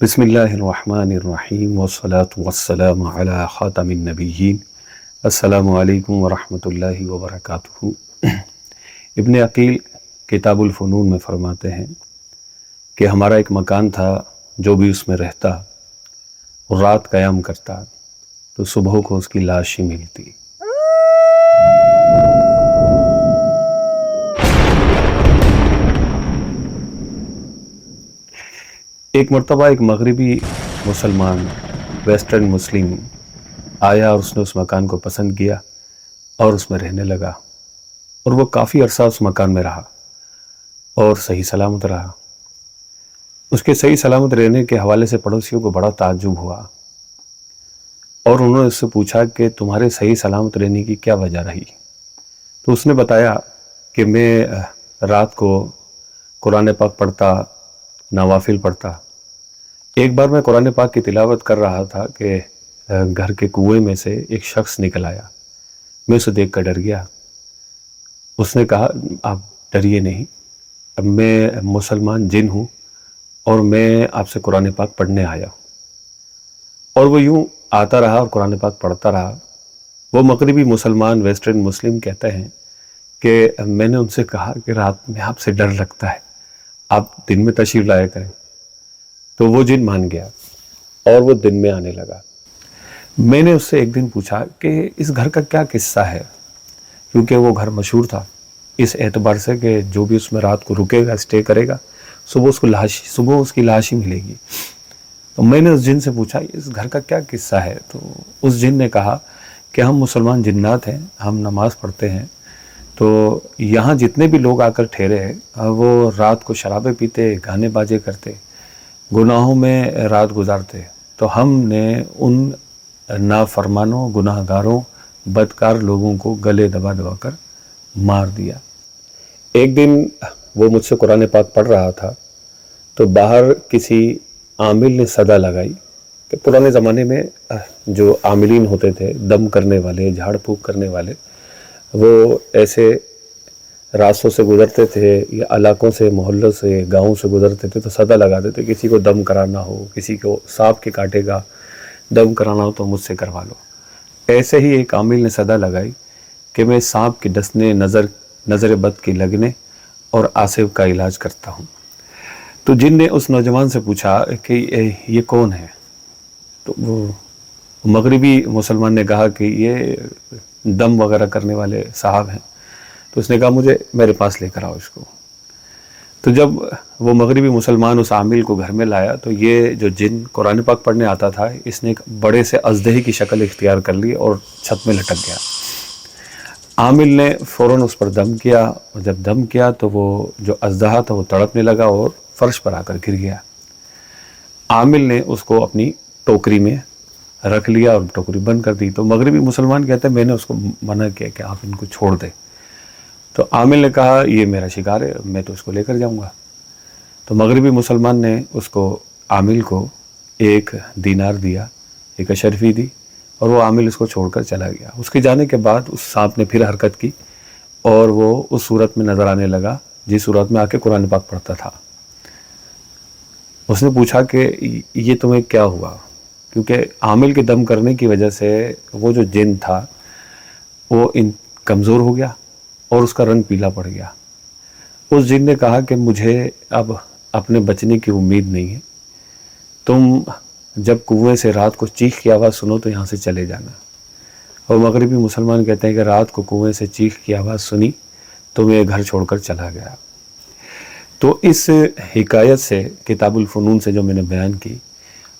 بسم اللہ الرحمن الرحیم والصلاة والسلام علی خاتم النبیین۔ السلام علیکم ورحمۃ اللہ وبرکاتہ۔ ابن عقیل کتاب الفنون میں فرماتے ہیں کہ ہمارا ایک مکان تھا، جو بھی اس میں رہتا اور رات قیام کرتا تو صبح کو اس کی لاش ہی ملتی۔ ایک مرتبہ ایک مغربی مسلمان ویسٹرن مسلم آیا اور اس نے اس مکان کو پسند کیا اور اس میں رہنے لگا، اور وہ کافی عرصہ اس مکان میں رہا اور صحیح سلامت رہا۔ اس کے صحیح سلامت رہنے کے حوالے سے پڑوسیوں کو بڑا تعجب ہوا، اور انہوں نے اس سے پوچھا کہ تمہارے صحیح سلامت رہنے کی کیا وجہ رہی؟ تو اس نے بتایا کہ میں رات کو قرآن پاک پڑھتا، نوافل پڑھتا۔ ایک بار میں قرآن پاک کی تلاوت کر رہا تھا کہ گھر کے کنویں میں سے ایک شخص نکل آیا۔ میں اسے دیکھ کر ڈر گیا۔ اس نے کہا، آپ ڈریے نہیں، اب میں مسلمان جن ہوں اور میں آپ سے قرآن پاک پڑھنے آیا ہوں۔ اور وہ یوں آتا رہا اور قرآن پاک پڑھتا رہا۔ وہ مغربی مسلمان ویسٹرن مسلم کہتے ہیں کہ میں نے ان سے کہا کہ رات میں آپ سے ڈر لگتا ہے، آپ دن میں تشریف لایا کریں۔ تو وہ جن مان گیا اور وہ دن میں آنے لگا۔ میں نے اس سے ایک دن پوچھا کہ اس گھر کا کیا قصہ ہے، کیونکہ وہ گھر مشہور تھا اس اعتبار سے کہ جو بھی اس میں رات کو رکے گا، اسٹے کرے گا، صبح اس کی لاش ہی ملے گی۔ تو میں نے اس جن سے پوچھا اس گھر کا کیا قصہ ہے، تو اس جن نے کہا کہ ہم مسلمان جنات ہیں، ہم نماز پڑھتے ہیں، تو یہاں جتنے بھی لوگ آ کر ٹھہرے ہیں وہ رات کو شرابیں پیتے، گانے باجے کرتے، گناہوں میں رات گزارتے، تو ہم نے ان نافرمانوں، گناہ گاروں، بدکار لوگوں کو گلے دبا دبا کر مار دیا۔ ایک دن وہ مجھ سے قرآن پاک پڑھ رہا تھا تو باہر کسی عامل نے صدا لگائی کہ پرانے زمانے میں جو عاملین ہوتے تھے، دم کرنے والے، جھاڑ پھونک کرنے والے، وہ ایسے راستوں سے گزرتے تھے یا علاقوں سے، محلوں سے، گاؤں سے گزرتے تھے تو صدا لگاتے تھے، کسی کو دم کرانا ہو، کسی کو سانپ کے کاٹے گا دم کرانا ہو تو مجھ سے کروا لو۔ ایسے ہی ایک عامل نے صدا لگائی کہ میں سانپ کے ڈسنے، نظر بد کی لگنے اور آسیب کا علاج کرتا ہوں۔ تو جن نے اس نوجوان سے پوچھا کہ یہ کون ہے؟ تو وہ مغربی مسلمان نے کہا کہ یہ دم وغیرہ کرنے والے صاحب ہیں۔ تو اس نے کہا میرے پاس لے کر آؤ اس کو۔ تو جب وہ مغربی مسلمان اس عامل کو گھر میں لایا تو یہ جو جن قرآن پاک پڑھنے آتا تھا، اس نے ایک بڑے سے اژدہے کی شکل اختیار کر لی اور چھت میں لٹک گیا۔ عامل نے فوراً اس پر دم کیا، اور جب دم کیا تو وہ جو اژدہا تھا وہ تڑپنے لگا اور فرش پر آ کر گر گیا۔ عامل نے اس کو اپنی ٹوکری میں رکھ لیا اور ٹوکری بند کر دی۔ تو مغربی مسلمان کہتے ہیں میں نے اس کو منع کیا کہ آپ ان کو چھوڑ دیں۔ تو عامل نے کہا یہ میرا شکار ہے، میں تو اس کو لے کر جاؤں گا۔ تو مغربی مسلمان نے اس کو، عامل کو 1 دینار دیا، 1 اشرفی دی، اور وہ عامل اس کو چھوڑ کر چلا گیا۔ اس کے جانے کے بعد اس سانپ نے پھر حرکت کی اور وہ اس صورت میں نظر آنے لگا جس صورت میں آ کے قرآن پاک پڑھتا تھا۔ اس نے پوچھا کہ یہ تمہیں کیا ہوا؟ کیونکہ عامل کے دم کرنے کی وجہ سے وہ جو جن تھا وہ کمزور ہو گیا اور اس کا رنگ پیلا پڑ گیا۔ اس جن نے کہا کہ مجھے اب اپنے بچنے کی امید نہیں ہے، تم جب کنویں سے رات کو چیخ کی آواز سنو تو یہاں سے چلے جانا۔ اور مغربی مسلمان کہتے ہیں کہ رات کو کنویں سے چیخ کی آواز سنی تو میں گھر چھوڑ کر چلا گیا۔ تو اس حکایت سے، کتاب الفنون سے جو میں نے بیان کی،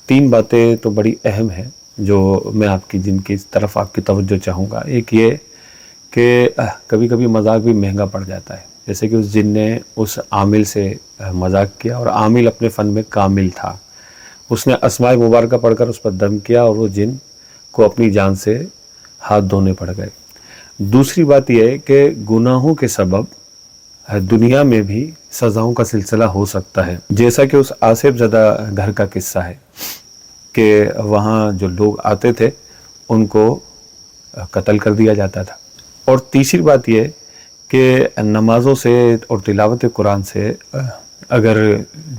3 باتیں تو بڑی اہم ہیں جو میں جن کی طرف آپ کی توجہ چاہوں گا۔ ایک یہ کہ کبھی کبھی مذاق بھی مہنگا پڑ جاتا ہے، جیسے کہ اس جن نے اس عامل سے مذاق کیا، اور عامل اپنے فن میں کامل تھا، اس نے اسماء مبارکہ پڑھ کر اس پر دم کیا اور وہ جن کو اپنی جان سے ہاتھ دھونے پڑ گئے۔ دوسری بات یہ ہے کہ گناہوں کے سبب دنیا میں بھی سزاؤں کا سلسلہ ہو سکتا ہے، جیسا کہ اس آصف زدہ گھر کا قصہ ہے کہ وہاں جو لوگ آتے تھے ان کو قتل کر دیا جاتا تھا۔ اور تیسری بات یہ کہ نمازوں سے اور تلاوت قرآن سے اگر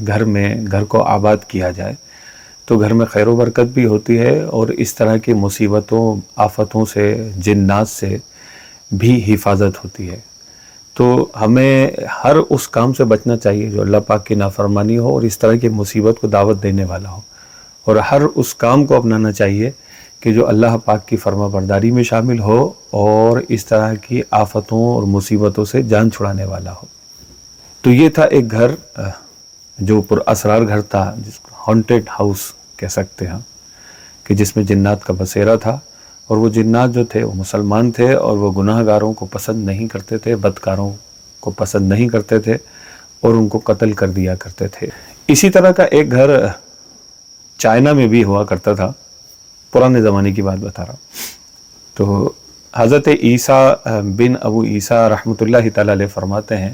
گھر کو آباد کیا جائے تو گھر میں خیر و برکت بھی ہوتی ہے اور اس طرح کی مصیبتوں آفتوں سے جنات سے بھی حفاظت ہوتی ہے۔ تو ہمیں ہر اس کام سے بچنا چاہیے جو اللہ پاک کی نافرمانی ہو اور اس طرح کی مصیبت کو دعوت دینے والا ہو، اور ہر اس کام کو اپنانا چاہیے کہ جو اللہ پاک کی فرما برداری میں شامل ہو اور اس طرح کی آفتوں اور مصیبتوں سے جان چھڑانے والا ہو۔ تو یہ تھا ایک گھر جو پر اسرار گھر تھا، جس کو ہانٹیڈ ہاؤس کہہ سکتے ہیں، کہ جس میں جنات کا بسیرا تھا، اور وہ جنات جو تھے وہ مسلمان تھے اور وہ گناہ گاروں کو پسند نہیں کرتے تھے، بدکاروں کو پسند نہیں کرتے تھے اور ان کو قتل کر دیا کرتے تھے۔ اسی طرح کا ایک گھر چائنا میں بھی ہوا کرتا تھا، پرانے زمانے کی بات بتا رہا ہوں۔ تو حضرت عیسیٰ بن ابو عیسیٰ رحمۃ اللہ تعالی علیہ فرماتے ہیں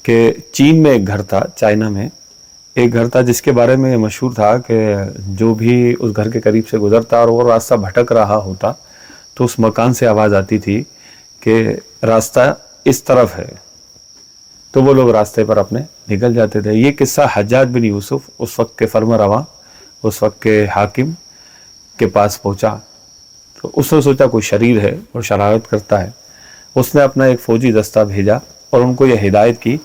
کہ چین میں ایک گھر تھا، چائنا میں ایک گھر تھا جس کے بارے میں مشہور تھا کہ جو بھی اس گھر کے قریب سے گزرتا اور وہ راستہ بھٹک رہا ہوتا تو اس مکان سے آواز آتی تھی کہ راستہ اس طرف ہے، تو وہ لوگ راستے پر اپنے نکل جاتے تھے۔ یہ قصہ حجاج بن یوسف اس وقت کے فرما رواں، اس وقت کے حاکم کے پاس پہنچا، تو اس نے سوچا کوئی شریر ہے اور شرارت کرتا ہے۔ اس نے اپنا ایک فوجی دستہ بھیجا اور ان کو یہ ہدایت کی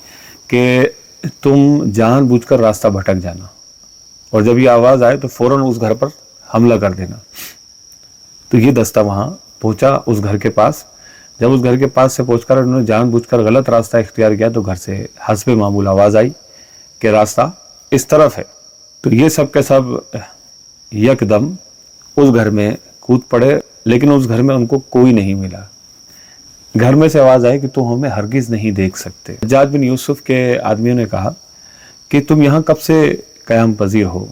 کہ تم جان بوجھ کر راستہ بھٹک جانا، اور جب یہ آواز آئے تو فوراً اس گھر پر حملہ کر دینا۔ تو یہ دستہ وہاں پہنچا اس گھر کے پاس۔ جب اس گھر کے پاس سے پہنچ کر انہوں نے جان بوجھ کر غلط راستہ اختیار کیا تو گھر سے حسب معمول آواز آئی کہ راستہ اس طرف ہے۔ تو یہ سب کے سب یکدم اس گھر میں کود پڑے، لیکن اس گھر میں ان کو کوئی نہیں ملا۔ گھر میں سے آواز آئی کہ تم ہمیں ہرگز نہیں دیکھ سکتے۔ حجاج بن یوسف کے آدمیوں نے کہا کہ تم یہاں کب سے قیام پذیر ہو؟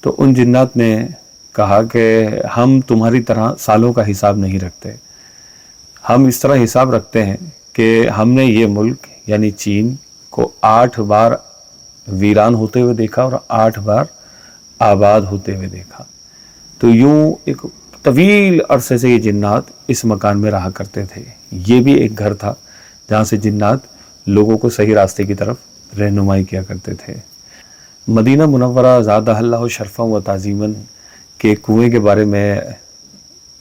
تو ان جنات نے کہا کہ ہم تمہاری طرح سالوں کا حساب نہیں رکھتے، ہم اس طرح حساب رکھتے ہیں کہ ہم نے یہ ملک یعنی چین کو 8 بار ویران ہوتے ہوئے دیکھا اور 8 بار آباد ہوتے ہوئے دیکھا۔ تو یوں ایک طویل عرصے سے یہ جنات اس مکان میں رہا کرتے تھے۔ یہ بھی ایک گھر تھا جہاں سے جنات لوگوں کو صحیح راستے کی طرف رہنمائی کیا کرتے تھے۔ مدینہ منورہ زادہ اللہ شرفا و تعظیماً کے کنویں کے بارے میں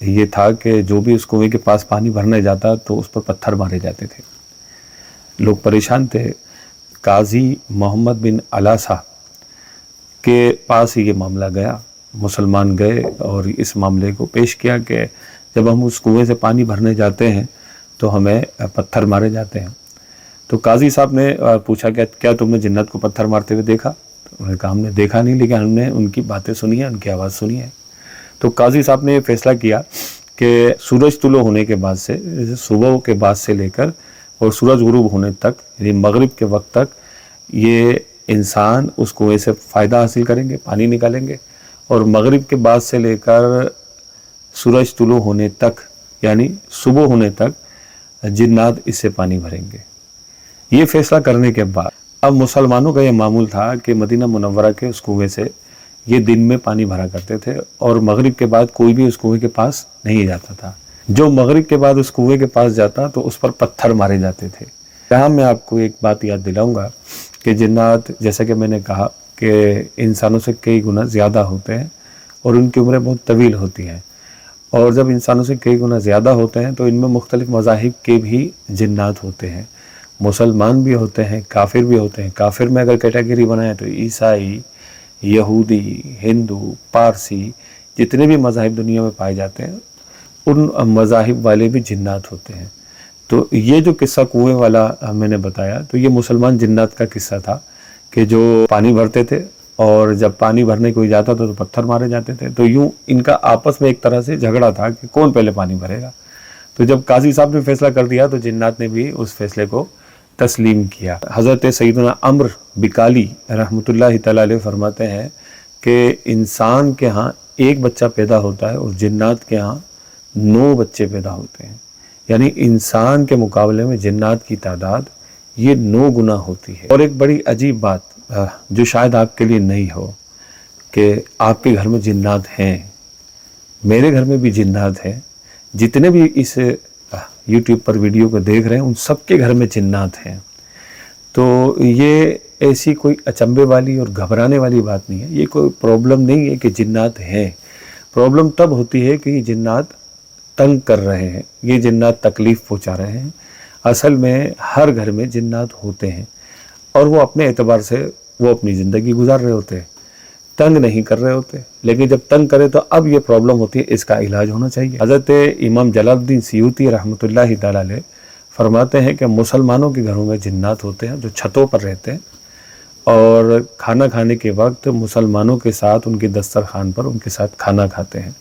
یہ تھا کہ جو بھی اس کنویں کے پاس پانی بھرنے جاتا تو اس پر پتھر مارے جاتے تھے، لوگ پریشان تھے۔ قاضی محمد بن علاسہ کے پاس یہ معاملہ گیا، مسلمان گئے اور اس معاملے کو پیش کیا کہ جب ہم اس کنویں سے پانی بھرنے جاتے ہیں تو ہمیں پتھر مارے جاتے ہیں۔ تو قاضی صاحب نے پوچھا کہ کیا تم نے جنت کو پتھر مارتے ہوئے دیکھا؟ تو انہوں نے کہا ہم نے دیکھا نہیں، لیکن ہم نے ان کی باتیں سنی ہیں، ان کی آواز سنی ہے۔ تو قاضی صاحب نے یہ فیصلہ کیا کہ سورج طلوع ہونے کے بعد سے، صبح کے بعد سے لے کر اور سورج غروب ہونے تک یعنی مغرب کے وقت تک یہ انسان اس کنویں سے فائدہ حاصل کریں گے، پانی نکالیں گے، اور مغرب کے بعد سے لے کر سورج طلوع ہونے تک یعنی صبح ہونے تک جنات اس سے پانی بھریں گے۔ یہ فیصلہ کرنے کے بعد اب مسلمانوں کا یہ معمول تھا کہ مدینہ منورہ کے اس کنویں سے یہ دن میں پانی بھرا کرتے تھے اور مغرب کے بعد کوئی بھی اس کنویں کے پاس نہیں جاتا تھا۔ جو مغرب کے بعد اس کنویں کے پاس جاتا تو اس پر پتھر مارے جاتے تھے۔ یہاں میں آپ کو ایک بات یاد دلاؤں گا کہ جنات جیسا کہ میں نے کہا کہ انسانوں سے کئی گنا زیادہ ہوتے ہیں اور ان کی عمریں بہت طویل ہوتی ہیں، اور جب انسانوں سے کئی گنا زیادہ ہوتے ہیں تو ان میں مختلف مذاہب کے بھی جنات ہوتے ہیں، مسلمان بھی ہوتے ہیں، کافر بھی ہوتے ہیں۔ کافر میں اگر کیٹیگری بنائیں تو عیسائی، یہودی، ہندو، پارسی، جتنے بھی مذاہب دنیا میں پائے جاتے ہیں ان مذاہب والے بھی جنات ہوتے ہیں۔ تو یہ جو قصہ کنویں والا میں نے بتایا تو یہ مسلمان جنات کا قصہ تھا کہ جو پانی بھرتے تھے اور جب پانی بھرنے کوئی جاتا تھا تو پتھر مارے جاتے تھے۔ تو یوں ان کا آپس میں ایک طرح سے جھگڑا تھا کہ کون پہلے پانی بھرے گا۔ تو جب قاضی صاحب نے فیصلہ کر دیا تو جنات نے بھی اس فیصلے کو تسلیم کیا۔ حضرت سیدنا عمرو بکالی رحمۃ اللہ تعالی علیہ فرماتے ہیں کہ انسان کے ہاں ایک بچہ پیدا ہوتا ہے اور جنات کے ہاں 9 بچے پیدا ہوتے ہیں، یعنی انسان کے مقابلے میں جنات کی تعداد یہ 9 گنا ہوتی ہے۔ اور ایک بڑی عجیب بات جو شاید آپ کے لیے نہیں ہو کہ آپ کے گھر میں جنات ہیں، میرے گھر میں بھی جنات ہیں، جتنے بھی اس یوٹیوب پر ویڈیو کو دیکھ رہے ہیں ان سب کے گھر میں جنات ہیں۔ تو یہ ایسی کوئی اچنبے والی اور گھبرانے والی بات نہیں ہے، یہ کوئی پرابلم نہیں ہے کہ جنات ہیں۔ پرابلم تب ہوتی ہے کہ یہ جنات تنگ کر رہے ہیں، یہ جنات تکلیف پہنچا رہے ہیں۔ اصل میں ہر گھر میں جنات ہوتے ہیں اور وہ اپنے اعتبار سے وہ اپنی زندگی گزار رہے ہوتے ہیں، تنگ نہیں کر رہے ہوتے، لیکن جب تنگ کرے تو اب یہ پرابلم ہوتی ہے، اس کا علاج ہونا چاہیے۔ حضرت امام جلال الدین سیوطی رحمۃ اللہ تعالی علیہ فرماتے ہیں کہ مسلمانوں کے گھروں میں جنات ہوتے ہیں جو چھتوں پر رہتے ہیں اور کھانا کھانے کے وقت مسلمانوں کے ساتھ ان کے دسترخوان پر ان کے ساتھ کھانا کھاتے ہیں۔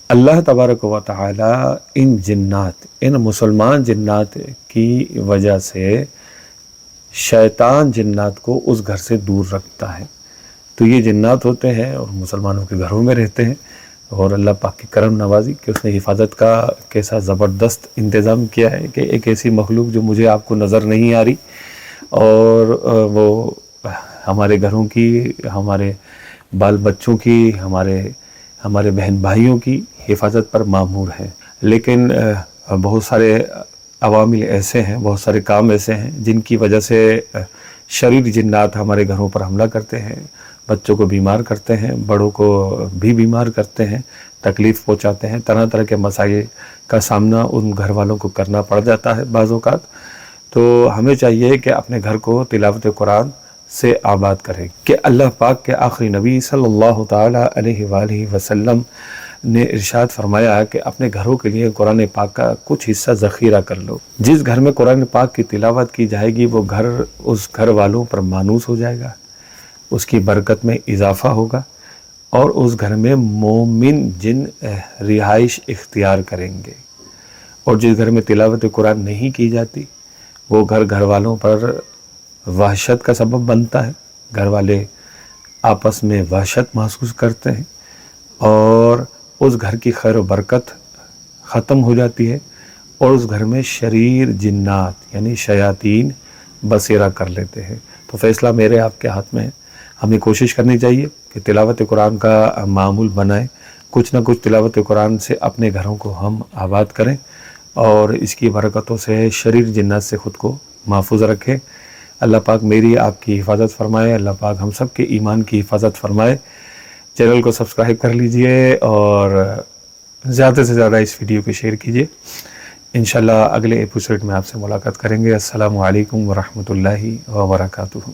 اللہ تبارک و تعالی ان جنات، ان مسلمان جنات کی وجہ سے شیطان جنات کو اس گھر سے دور رکھتا ہے۔ تو یہ جنات ہوتے ہیں اور مسلمانوں کے گھروں میں رہتے ہیں، اور اللہ پاک کی کرم نوازی کہ اس نے حفاظت کا کیسا زبردست انتظام کیا ہے کہ ایک ایسی مخلوق جو مجھے آپ کو نظر نہیں آ رہی اور وہ ہمارے گھروں کی، ہمارے بال بچوں کی، ہمارے بہن بھائیوں کی حفاظت پر مامور ہے۔ لیکن بہت سارے عوامل ایسے ہیں، بہت سارے کام ایسے ہیں جن کی وجہ سے شریر جنات ہمارے گھروں پر حملہ کرتے ہیں، بچوں کو بیمار کرتے ہیں، بڑوں کو بھی بیمار کرتے ہیں، تکلیف پہنچاتے ہیں، طرح طرح کے مسائل کا سامنا ان گھر والوں کو کرنا پڑ جاتا ہے بعض اوقات۔ تو ہمیں چاہیے کہ اپنے گھر کو تلاوت قرآن سے آباد کریں کہ اللہ پاک کے آخری نبی صلی اللہ تعالی علیہ وآلہ وسلم نے ارشاد فرمایا کہ اپنے گھروں کے لیے قرآن پاک کا کچھ حصہ ذخیرہ کر لو۔ جس گھر میں قرآن پاک کی تلاوت کی جائے گی وہ گھر اس گھر والوں پر مانوس ہو جائے گا، اس کی برکت میں اضافہ ہوگا اور اس گھر میں مومن جن رہائش اختیار کریں گے۔ اور جس گھر میں تلاوت قرآن نہیں کی جاتی وہ گھر والوں پر وحشت کا سبب بنتا ہے، گھر والے آپس میں وحشت محسوس کرتے ہیں اور اس گھر کی خیر و برکت ختم ہو جاتی ہے اور اس گھر میں شریر جنات یعنی شیاطین بسیرا کر لیتے ہیں۔ تو فیصلہ میرے آپ کے ہاتھ میں ہے، ہمیں کوشش کرنی چاہیے کہ تلاوت قرآن کا معمول بنائیں، کچھ نہ کچھ تلاوت قرآن سے اپنے گھروں کو ہم آباد کریں اور اس کی برکتوں سے شریر جنات سے خود کو محفوظ رکھیں۔ اللہ پاک میری آپ کی حفاظت فرمائے، اللہ پاک ہم سب کے ایمان کی حفاظت فرمائے۔ چینل کو سبسکرائب کر لیجئے اور زیادہ سے زیادہ اس ویڈیو کو شیئر کیجئے۔ انشاءاللہ اگلے ایپیسوڈ میں آپ سے ملاقات کریں گے۔ السلام علیکم ورحمۃ اللہ وبرکاتہ۔